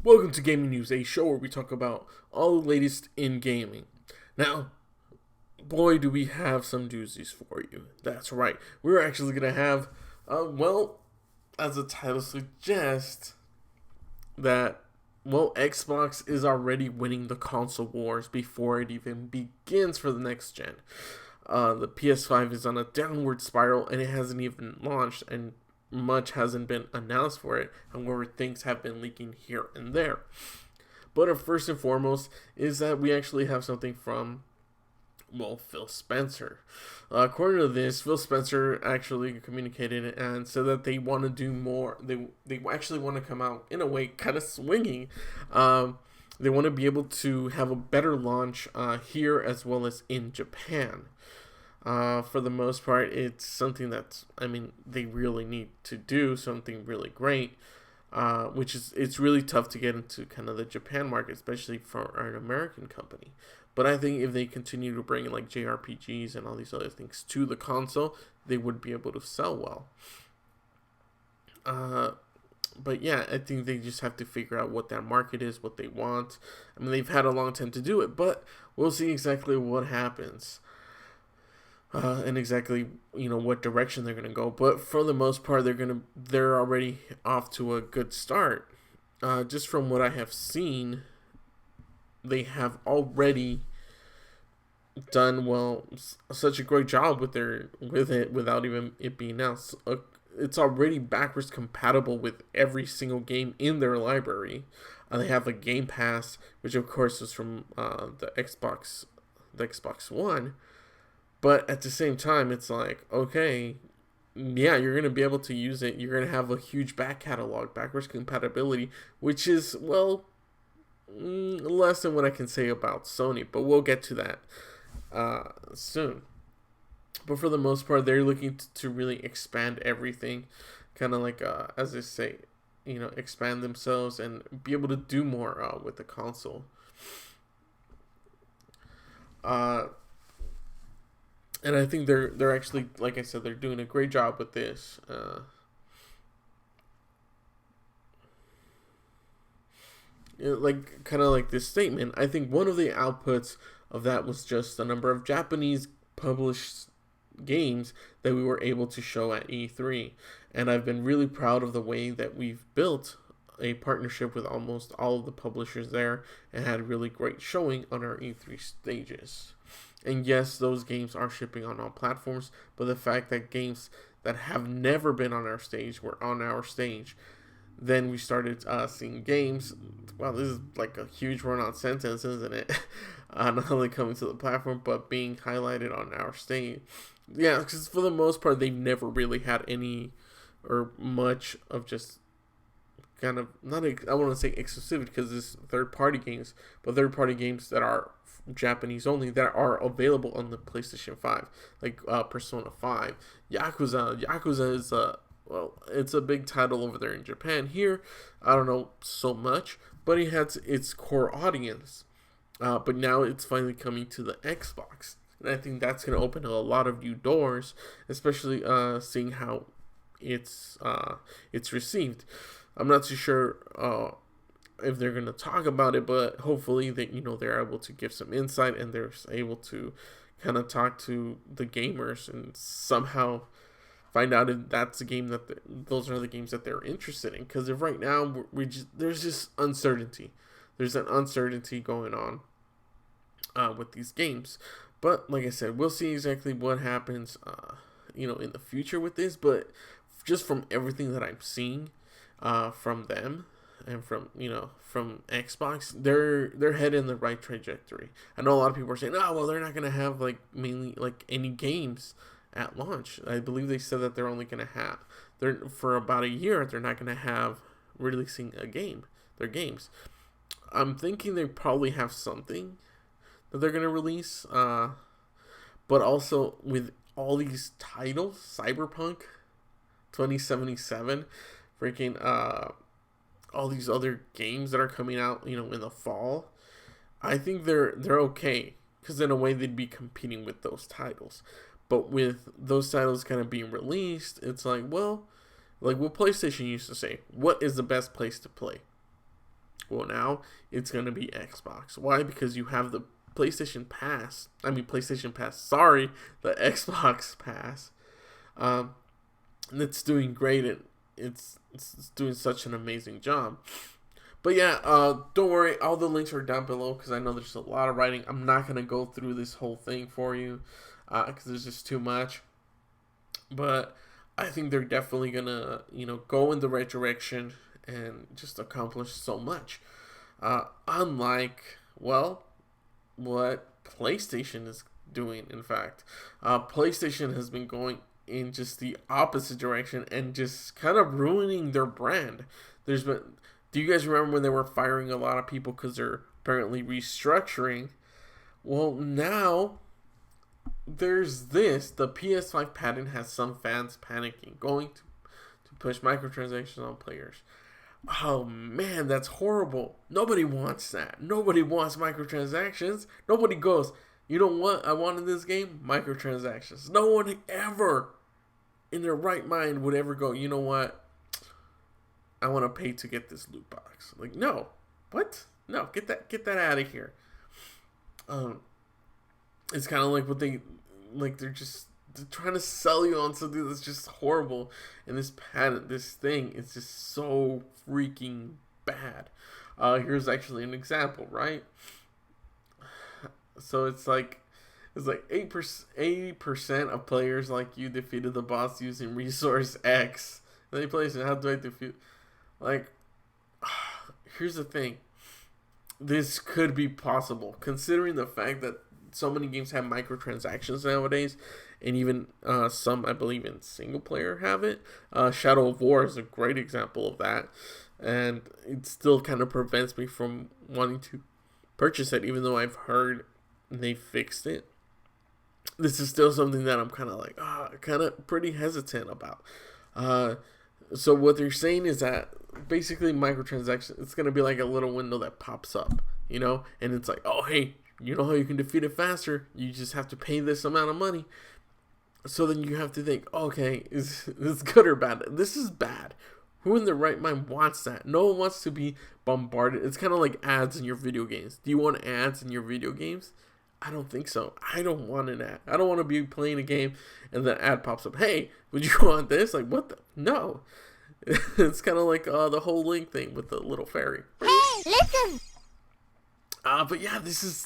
Welcome to Gaming News, a show where we talk about all the latest in gaming. Now, boy, do we have some doozies for you. That's right. We're actually going to have, as the title suggests, that, Xbox is already winning the console wars before it even begins for the next gen. The PS5 is on a downward spiral and it hasn't even launched, and much hasn't been announced for it. However, things have been leaking here and there. But first and foremost is that we actually have something from, Phil Spencer. According to this, Phil Spencer actually communicated and said that they want to do more. They actually want to come out in a way kind of swinging. They want to be able to have a better launch here as well as in Japan. For the most part, it's something that's, they really need to do something really great, it's really tough to get into kind of the Japan market, especially for an American company. But I think if they continue to bring like JRPGs and all these other things to the console, they would be able to sell well. But yeah, I think they just have to figure out what that market is, what they want. They've had a long time to do it, but we'll see exactly what happens. And exactly what direction they're gonna go, but for the most part, they're already off to a good start. Just from what I have seen, they have already done such a great job with it without even it being announced. It's already backwards compatible with every single game in their library. They have a Game Pass, which of course is from the Xbox One. But at the same time, it's like, okay, yeah, you're going to be able to use it. You're going to have a huge back catalog, backwards compatibility, which is, less than what I can say about Sony. But we'll get to that soon. But for the most part, they're looking to really expand everything. Kind of like, as I say, expand themselves and be able to do more with the console. And I think they're actually, like I said, they're doing a great job with this. Kind of like this statement. I think one of the outputs of that was just the number of Japanese published games that we were able to show at E3. And I've been really proud of the way that we've built a partnership with almost all of the publishers there and had really great showing on our E3 stages. And yes, those games are shipping on all platforms, but the fact that games that have never been on our stage were on our stage, then we started seeing games. Wow, this is like a huge run-on sentence, isn't it? Not only coming to the platform, but being highlighted on our stage. Yeah, because for the most part, they've never really had any or much of just kind of, not, I want to say exclusivity because it's third-party games, but third-party games that are Japanese only that are available on the PlayStation 5, like Persona 5. Yakuza is it's a big title over there in Japan. Here, I don't know so much, but it has its core audience. But now it's finally coming to the Xbox, and I think that's going to open a lot of new doors, especially seeing how it's received. I'm not too sure if they're going to talk about it, but hopefully that they're able to give some insight and they're able to kind of talk to the gamers and somehow find out if that's the game those are the games that they're interested in. Because if right now there's just uncertainty, there's an uncertainty going on with these games. But like I said, we'll see exactly what happens, in the future with this. But just from everything that I'm seeing from them and from Xbox, they're heading in the right trajectory. I know a lot of people are saying, oh well, they're not gonna have mainly any games at launch. I believe they said that they're only gonna have for about a year. They're not gonna have releasing their games. I'm thinking they probably have something that they're gonna release, but also with all these titles, Cyberpunk 2077, freaking all these other games that are coming out, in the fall. I think they're okay because in a way they'd be competing with those titles. But with those titles kind of being released, it's like what PlayStation used to say, what is the best place to play? Well, now it's going to be Xbox. Why? Because you have the PlayStation Pass. PlayStation Pass. Sorry, the Xbox Pass. And it's doing great. It's doing such an amazing job. But yeah, don't worry. All the links are down below because I know there's a lot of writing. I'm not going to go through this whole thing for you because there's just too much. But I think they're definitely going to, go in the right direction and just accomplish so much. Unlike, well, what PlayStation is doing, in fact. PlayStation has been going in just the opposite direction and just kind of ruining their brand. Do you guys remember when they were firing a lot of people because they're apparently restructuring? Well, now there's this. The PS5 patent has some fans panicking, going to push microtransactions on players. Oh man, that's horrible. Nobody wants that. Nobody wants microtransactions. Nobody goes, you know what I want in this game? Microtransactions. No one ever in their right mind would ever go, you know what? I want to pay to get this loot box. Like, no. What? No, get that out of here. It's kind of like they're trying to sell you on something that's just horrible. And this thing is just so freaking bad. Here's actually an example, right? So it's like 80% of players like you defeated the boss using resource X. Then he plays it. How do I defeat? Like, here's the thing. This could be possible, considering the fact that so many games have microtransactions nowadays, and even some, I believe, in single player have it. Shadow of War is a great example of that, and it still kind of prevents me from wanting to purchase it, even though I've heard they fixed it. This is still something that I'm kind of pretty hesitant about. So what they're saying is that basically microtransaction, it's going to be like a little window that pops up, and it's like, oh, hey, you know how you can defeat it faster? You just have to pay this amount of money. So then you have to think, okay, is this good or bad? This is bad. Who in their right mind wants that? No one wants to be bombarded. It's kind of like ads in your video games. Do you want ads in your video games? I don't think so. I don't want an ad. I don't want to be playing a game and the ad pops up. Hey, would you want this? Like, what the? No. It's kind of like the whole Link thing with the little fairy. Hey, listen. But yeah, this is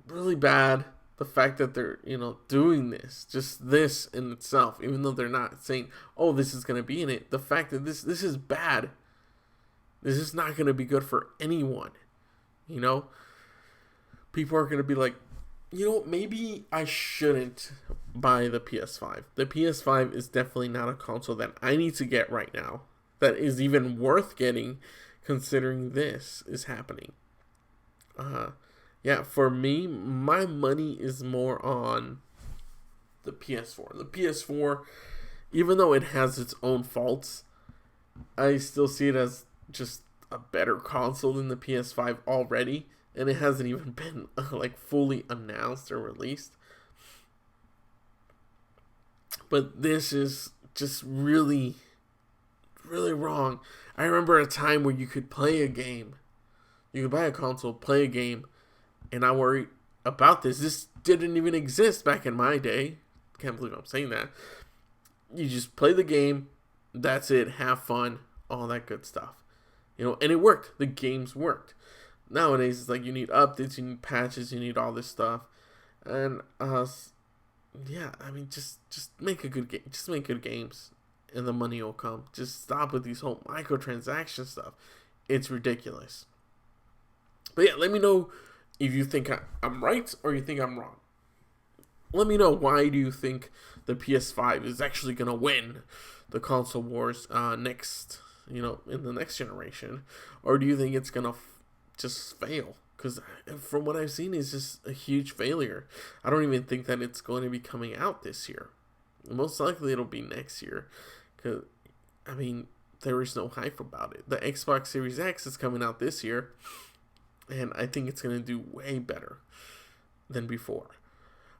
really bad. The fact that they're, doing this, just this in itself, even though they're not saying, oh, this is going to be in it. The fact that this is bad. This is not going to be good for anyone. People are going to be like, maybe I shouldn't buy the PS5. The PS5 is definitely not a console that I need to get right now. That is even worth getting, considering this is happening. Yeah, for me, my money is more on the PS4. The PS4, even though it has its own faults, I still see it as just a better console than the PS5 already. And it hasn't even been fully announced or released. But this is just really, really wrong. I remember a time where you could play a game. You could buy a console, play a game, and I worry about this. This didn't even exist back in my day. Can't believe I'm saying that. You just play the game, that's it, have fun, all that good stuff. And it worked. The games worked. Nowadays, it's like you need updates, you need patches, you need all this stuff. And, just make a good game. Just make good games, and the money will come. Just stop with these whole microtransaction stuff. It's ridiculous. But yeah, let me know if you think I'm right or you think I'm wrong. Let me know, why do you think the PS5 is actually going to win the console wars next, in the next generation? Or do you think it's going to just fail? Because from what I've seen, it's just a huge failure. I don't even think that it's going to be coming out this year. Most likely it'll be next year. Because, there is no hype about it. The Xbox Series X is coming out this year. And I think it's going to do way better than before.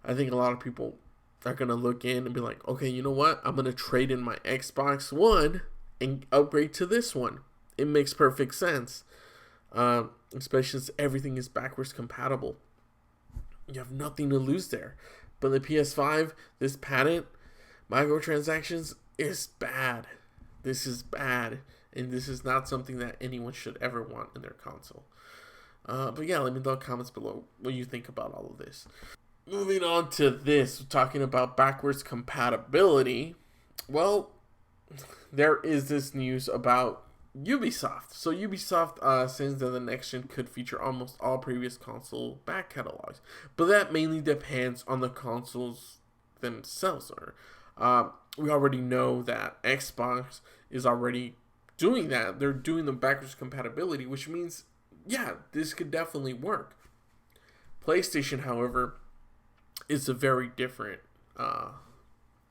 I think a lot of people are going to look in and be like, okay, you know what? I'm going to trade in my Xbox One and upgrade to this one. it makes perfect sense. Especially since everything is backwards compatible. You have nothing to lose there. But the PS5, this patent, microtransactions, is bad. This is bad. And this is not something that anyone should ever want in their console. But yeah, let me know in the comments below what you think about all of this. Moving on to this, talking about backwards compatibility. Well, there is this news about Ubisoft. So Ubisoft says that the next gen could feature almost all previous console back catalogs, but that mainly depends on the consoles themselves. We already know that Xbox is already doing that. They're doing the backwards compatibility, which means, yeah, this could definitely work. PlayStation, however, is a very different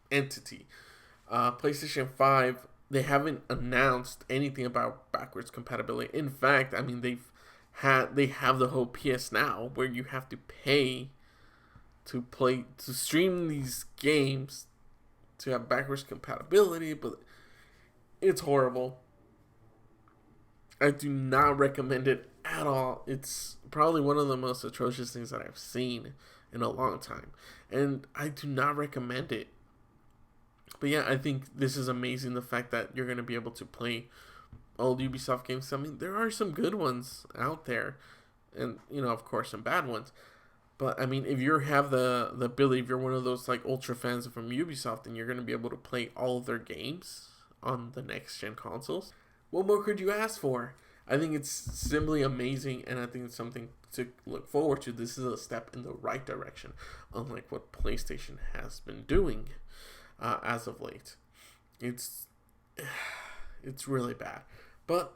entity. PlayStation 5, they haven't announced anything about backwards compatibility. In fact, I mean, they have the whole PS Now, where you have to pay to stream these games to have backwards compatibility, but it's horrible. I do not recommend it at all. It's probably one of the most atrocious things that I've seen in a long time, and I do not recommend it. But yeah, I think this is amazing, the fact that you're going to be able to play old Ubisoft games. I mean, there are some good ones out there, and, you know, of course, some bad ones. But, I mean, if you have the ability, if you're one of those, like, ultra fans from Ubisoft, and you're going to be able to play all of their games on the next-gen consoles, what more could you ask for? I think it's simply amazing, and I think it's something to look forward to. This is a step in the right direction, unlike what PlayStation has been doing as of late. It's really bad. But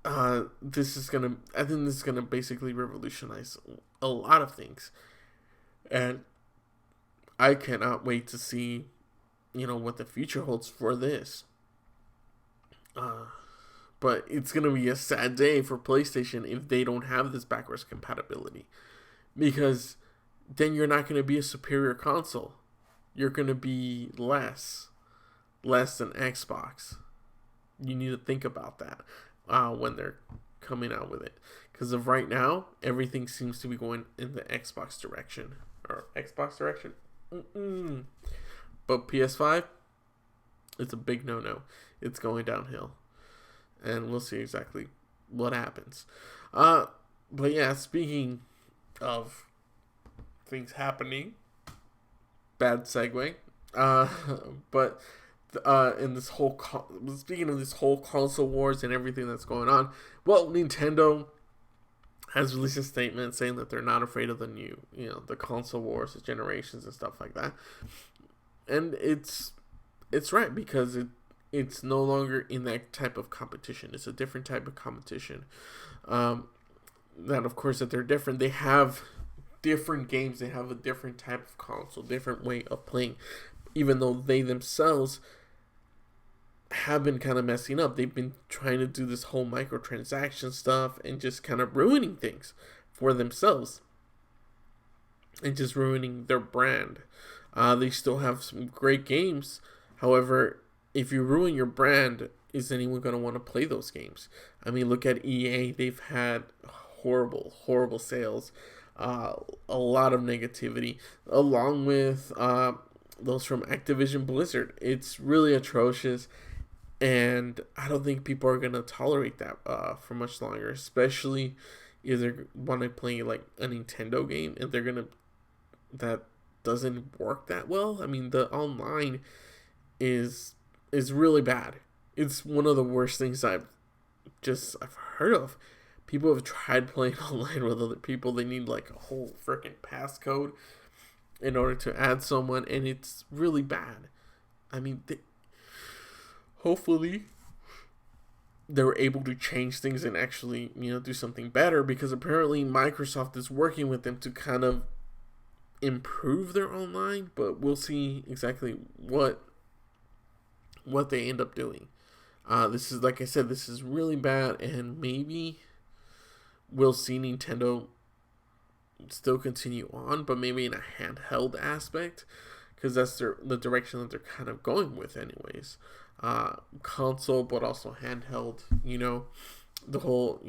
I think this is gonna basically revolutionize a lot of things, and I cannot wait to see, you know, what the future holds for this. But it's gonna be a sad day for PlayStation if they don't have this backwards compatibility, because then you're not gonna be a superior console. You're gonna be less than Xbox. You need to think about that when they're coming out with it, because of right now, everything seems to be going in the Xbox direction. But PS5, it's a big no-no. It's going downhill, and we'll see exactly what happens. But yeah, speaking of things happening, bad segue. But in this whole speaking of this whole console wars and everything that's going on, well, Nintendo has released a statement saying that they're not afraid of the new, you know, the console wars, the generations and stuff like that. And it's right, because it's no longer in that type of competition. It's a different type of competition. That, of course, that they're different. They have different games. They have a different type of console, different way of playing, even though they themselves have been kind of messing up. They've been trying to do this whole microtransaction stuff and just kind of ruining things for themselves and just ruining their brand. They still have some great games. However, if you ruin your brand, is anyone going to want to play those games? I mean, look at EA. They've had horrible sales, a lot of negativity, along with those from Activision Blizzard. It's really atrocious, and I don't think people are going to tolerate that for much longer, especially if they want to play like a Nintendo game and that doesn't work that well. I mean, the online is really bad. It's one of the worst things I've heard of. People have tried playing online with other people. They need like a whole freaking passcode in order to add someone, and it's really bad. I mean, hopefully they're able to change things and actually, you know, do something better, because apparently Microsoft is working with them to kind of improve their online, but we'll see exactly what they end up doing. This is, like I said, this is really bad, and maybe we'll see Nintendo still continue on, but maybe in a handheld aspect, because that's the direction that they're kind of going with anyways. console, but also handheld. The whole,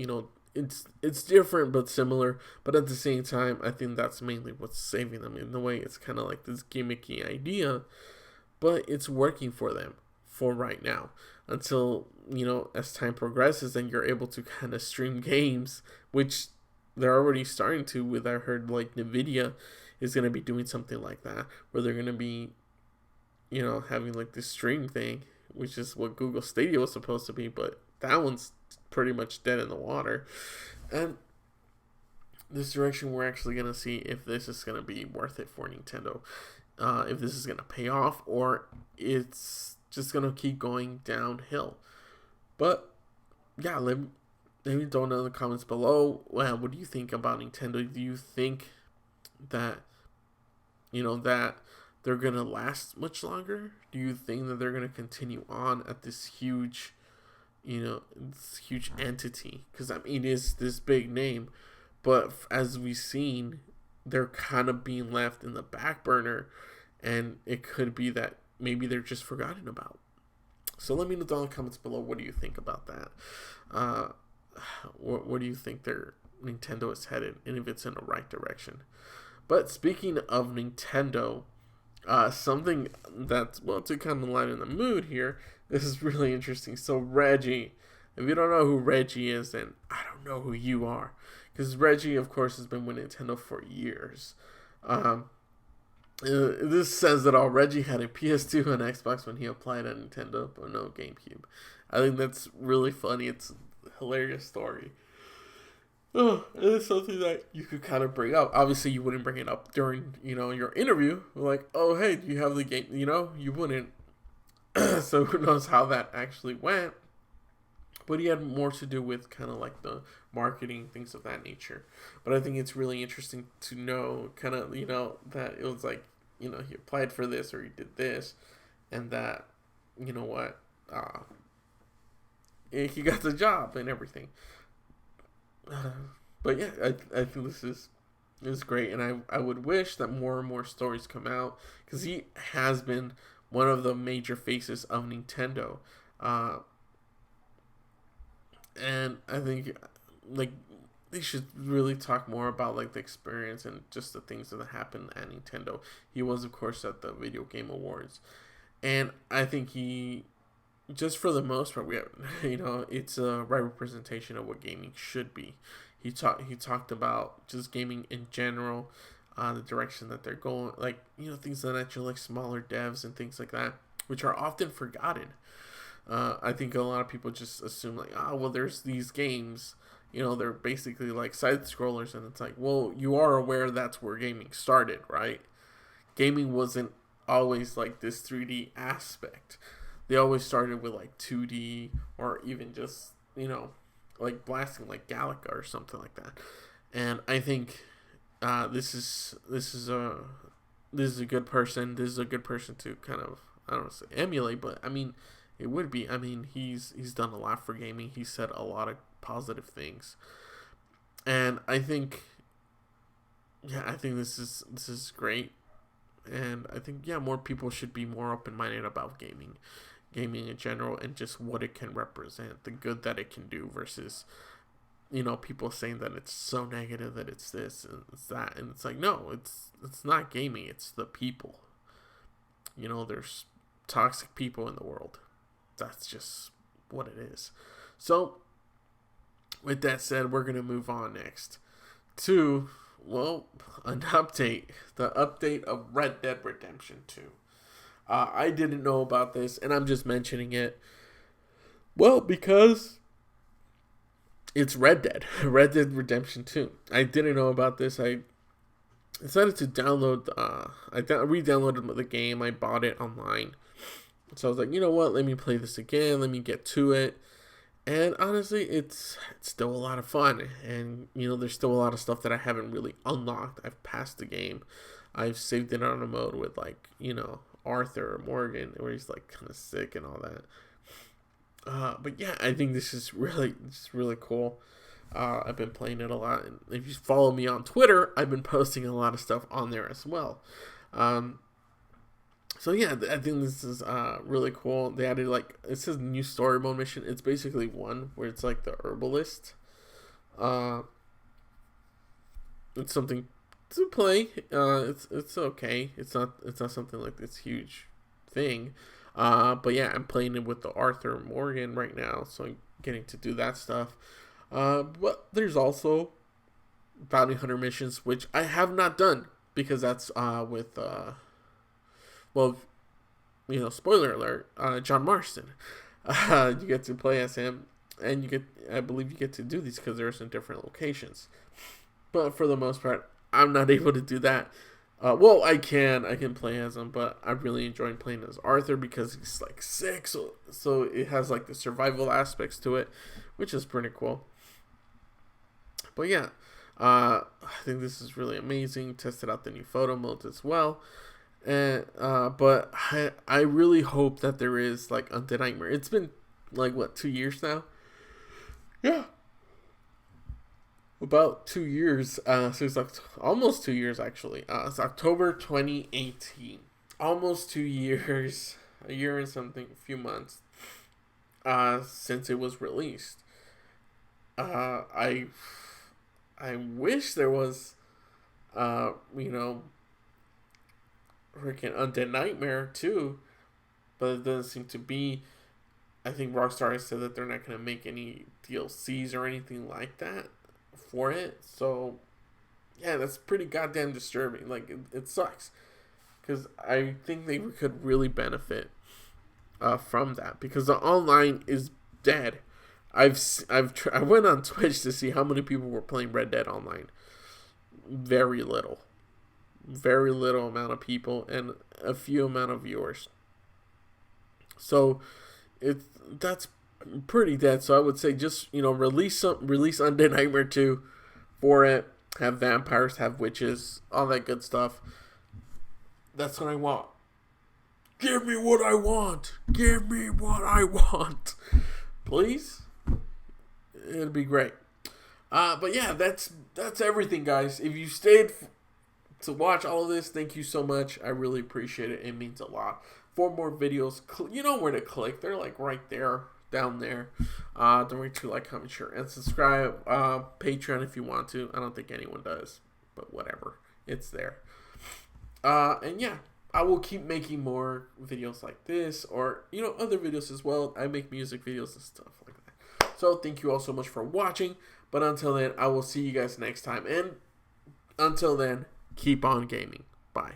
it's different but similar, but at the same time, I think that's mainly what's saving them. In a way, it's kind of like this gimmicky idea, but it's working for them for right now. Until, as time progresses and you're able to kind of stream games, which they're already starting to. With, I heard, like, Nvidia is going to be doing something like that, where they're going to be, having like this stream thing, which is what Google Stadia was supposed to be, but that one's pretty much dead in the water. And this direction, we're actually going to see if this is going to be worth it for Nintendo, if this is going to pay off, or it's just going to keep going downhill. But yeah, let me know in the comments below. What do you think about Nintendo? Do you think that that they're gonna last much longer? Do you think that they're gonna continue on at this huge, this huge entity? Because I mean, it's this big name, but as we've seen, they're kind of being left in the back burner, and it could be that maybe they're just forgotten about. So let me know down in the comments below. What do you think about that? What do you think Nintendo is headed, and if it's in the right direction? But speaking of Nintendo, something that's, well, to kind of lighten the mood here, this is really interesting. So Reggie, if you don't know who Reggie is, then I don't know who you are. Because Reggie, of course, has been with Nintendo for years. This says it all. Reggie had a PS2 and Xbox when he applied at Nintendo, but no GameCube. I think that's really funny. It's a hilarious story. Oh, it is something that you could kind of bring up. Obviously, you wouldn't bring it up during, your interview. Like, oh, hey, do you have the game? You wouldn't. So who knows how that actually went. But he had more to do with kind of like the marketing, things of that nature. But I think it's really interesting to know kind of, that it was like, he applied for this or he did this. And that, he got the job and everything. But yeah, I think this is great, and I would wish that more and more stories come out, because he has been one of the major faces of Nintendo, and I think, like, they should really talk more about, like, the experience and just the things that happened at Nintendo. He was, of course, at the Video Game Awards, and I think he, just for the most part, we have, it's a right representation of what gaming should be. He talked about just gaming in general, the direction that they're going, like, things that actually, like, smaller devs and things like that, which are often forgotten. I think a lot of people just assume, like, well, there's these games, they're basically like side scrollers, and it's like, well, you are aware that's where gaming started, right? Gaming wasn't always like this 3D aspect. They always started with like 2D, or even just, like blasting like Galaga or something like that. And I think this is a good person. This is a good person to kind of, I don't want to say emulate, but I mean, it would be. I mean, he's done a lot for gaming. He said a lot of positive things, and I think, this is great. And I think, more people should be more open-minded about gaming in general, and just what it can represent, the good that it can do, versus, people saying that it's so negative, that it's this and it's that, and it's like, no, it's not gaming, it's the people. There's toxic people in the world. That's just what it is. So, with that said, we're going to move on next to, well, an update. The update of Red Dead Redemption 2. I didn't know about this, and I'm just mentioning it, well, because it's Red Dead Redemption 2. I didn't know about this. I decided to download, I re-downloaded the game. I bought it online. So I was like, you know what, let me play this again, let me get to it. And honestly, it's still a lot of fun. And, there's still a lot of stuff that I haven't really unlocked. I've passed the game. I've saved it on a mode with, like, Arthur or Morgan, where he's like kind of sick and all that. But yeah, I think this is really cool. I've been playing it a lot, and if you follow me on Twitter, I've been posting a lot of stuff on there as well. So yeah, I think this is really cool. They added like it says new story mode mission. It's basically one where it's like the herbalist. Uh, it's something to play. It's okay. It's not something like this huge thing. But yeah, I'm playing it with the Arthur Morgan right now, so I'm getting to do that stuff. But there's also bounty hunter missions, which I have not done because that's with well, spoiler alert, John Marston. You get to play as him, and I believe you get to do these because there's in different locations. But for the most part, I'm not able to do that. Well, I can play as him, but I really enjoy playing as Arthur because he's like sick, so it has like the survival aspects to it, which is pretty cool. But yeah, I think this is really amazing. Tested out the new photo modes as well. And but I really hope that there is like Undead Nightmare. It's been like what 2 years now. Yeah, about 2 years. Since almost 2 years actually. It's October 2018. Almost 2 years, a year and something, a few months. Since it was released. I wish there was, freaking Undead Nightmare too, but it doesn't seem to be. I think Rockstar has said that they're not going to make any DLCs or anything like that for it. So, yeah, that's pretty goddamn disturbing. Like, it sucks. Because I think they could really benefit from that. Because the online is dead. I went on Twitch to see how many people were playing Red Dead Online. Very little. Very little amount of people and a few amount of viewers. So that's pretty dead. So I would say just release Undead Nightmare 2 for it. Have vampires, have witches, all that good stuff. That's what I want. Give me what I want. Give me what I want. Please. It'd be great. But yeah, that's everything, guys. If you stayed to watch all of this, thank you so much. I really appreciate it. It means a lot. For more videos, you know where to click. They're like right there, down there. Don't forget to like, comment, share, and subscribe. Patreon if you want to. I don't think anyone does, but whatever. It's there. And yeah, I will keep making more videos like this, or other videos as well. I make music videos and stuff like that. So thank you all so much for watching. But until then, I will see you guys next time. And until then, keep on gaming. Bye.